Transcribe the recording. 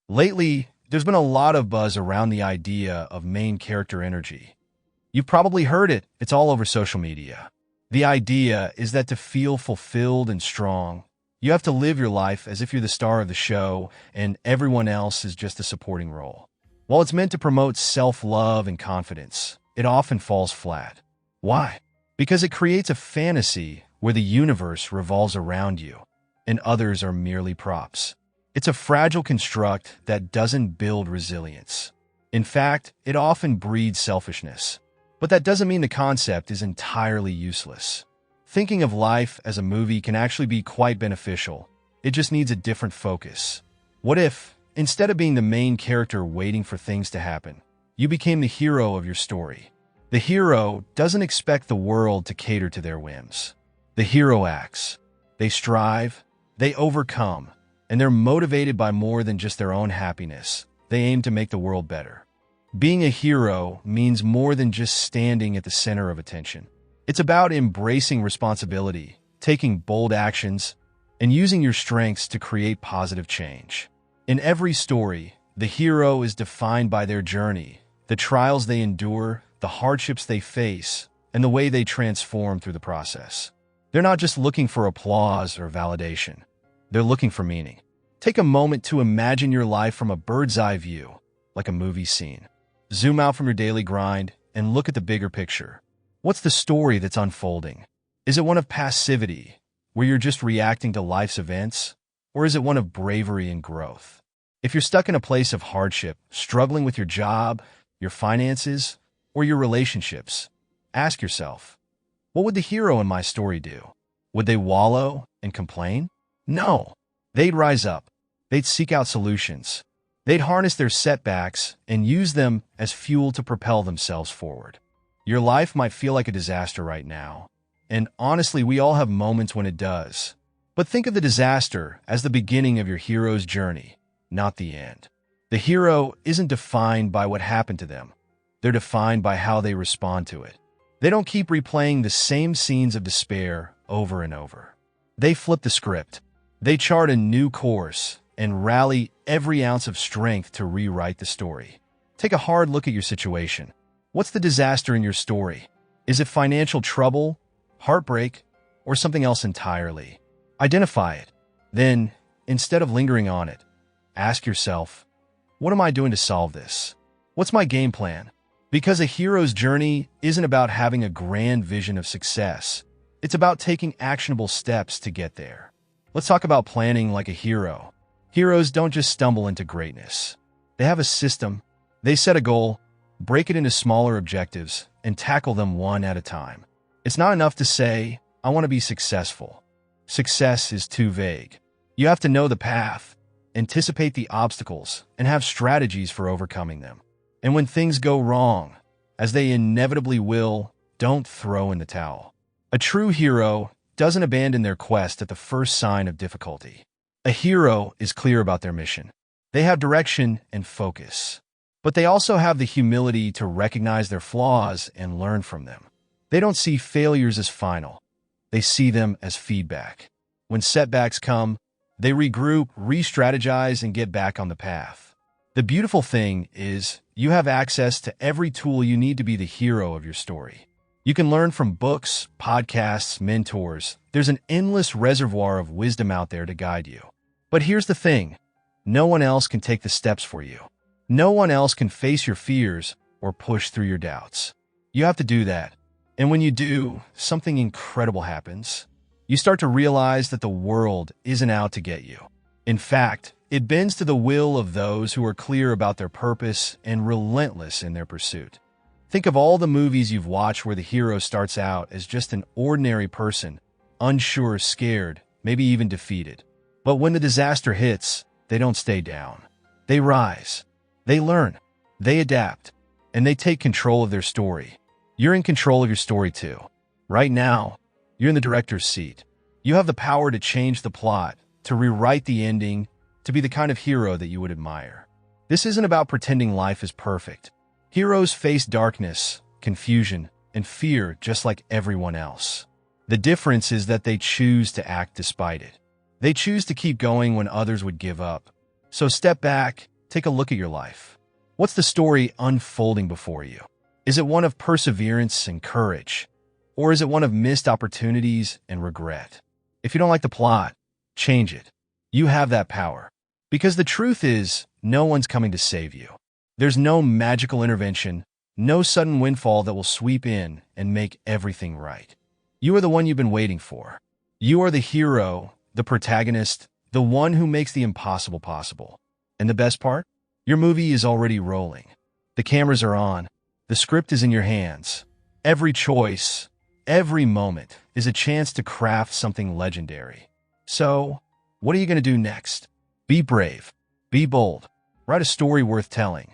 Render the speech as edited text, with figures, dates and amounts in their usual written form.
Lately, there's been a lot of buzz around the idea of main character energy. You've probably heard it, it's all over social media. The idea is that to feel fulfilled and strong, you have to live your life as if you're the star of the show and everyone else is just a supporting role. While it's meant to promote self-love and confidence, it often falls flat. Why? Because it creates a fantasy where the universe revolves around you and others are merely props. It's a fragile construct that doesn't build resilience. In fact, it often breeds selfishness. But that doesn't mean the concept is entirely useless. Thinking of life as a movie can actually be quite beneficial. It just needs a different focus. What if, instead of being the main character waiting for things to happen, you became the hero of your story? The hero doesn't expect the world to cater to their whims. The hero acts. They strive. They overcome. And they're motivated by more than just their own happiness. They aim to make the world better. Being a hero means more than just standing at the center of attention. It's about embracing responsibility, taking bold actions, and using your strengths to create positive change. In every story, the hero is defined by their journey, the trials they endure, the hardships they face, and the way they transform through the process. They're not just looking for applause or validation. They're looking for meaning. Take a moment to imagine your life from a bird's eye view, like a movie scene. Zoom out from your daily grind and look at the bigger picture. What's the story that's unfolding? Is it one of passivity, where you're just reacting to life's events? Or is it one of bravery and growth? If you're stuck in a place of hardship, struggling with your job, your finances, or your relationships, ask yourself, what would the hero in my story do? Would they wallow and complain? No. They'd rise up. They'd seek out solutions. They'd harness their setbacks and use them as fuel to propel themselves forward. Your life might feel like a disaster right now. And honestly, we all have moments when it does. But think of the disaster as the beginning of your hero's journey, not the end. The hero isn't defined by what happened to them. They're defined by how they respond to it. They don't keep replaying the same scenes of despair over and over. They flip the script. They chart a new course and rally every ounce of strength to rewrite the story. Take a hard look at your situation. What's the disaster in your story? Is it financial trouble, heartbreak, or something else entirely? Identify it. Then, instead of lingering on it, ask yourself, what am I doing to solve this? What's my game plan? Because a hero's journey isn't about having a grand vision of success. It's about taking actionable steps to get there. Let's talk about planning like a hero. Heroes don't just stumble into greatness. They have a system. They set a goal, break it into smaller objectives, and tackle them one at a time. It's not enough to say, I want to be successful. Success is too vague. You have to know the path, anticipate the obstacles, and have strategies for overcoming them. And when things go wrong, as they inevitably will, don't throw in the towel. A true hero doesn't abandon their quest at the first sign of difficulty. A hero is clear about their mission. They have direction and focus. But they also have the humility to recognize their flaws and learn from them. They don't see failures as final. They see them as feedback. When setbacks come, they regroup, re-strategize, and get back on the path. The beautiful thing is, you have access to every tool you need to be the hero of your story. You can learn from books, podcasts, mentors. There's an endless reservoir of wisdom out there to guide you. But here's the thing. No one else can take the steps for you. No one else can face your fears or push through your doubts. You have to do that. And when you do, something incredible happens. You start to realize that the world isn't out to get you. In fact, it bends to the will of those who are clear about their purpose and relentless in their pursuit. Think of all the movies you've watched where the hero starts out as just an ordinary person, unsure, scared, maybe even defeated. But when the disaster hits, they don't stay down. They rise. They learn. They adapt. And they take control of their story. You're in control of your story too. Right now, you're in the director's seat. You have the power to change the plot, to rewrite the ending, to be the kind of hero that you would admire. This isn't about pretending life is perfect. Heroes face darkness, confusion, and fear just like everyone else. The difference is that they choose to act despite it. They choose to keep going when others would give up. So step back, take a look at your life. What's the story unfolding before you? Is it one of perseverance and courage? Or is it one of missed opportunities and regret? If you don't like the plot, change it. You have that power. Because the truth is, no one's coming to save you. There's no magical intervention, no sudden windfall that will sweep in and make everything right. You are the one you've been waiting for. You are the hero, the protagonist, the one who makes the impossible possible. And the best part? Your movie is already rolling. The cameras are on. The script is in your hands. Every choice, every moment is a chance to craft something legendary. So, what are you going to do next? Be brave. Be bold. Write a story worth telling.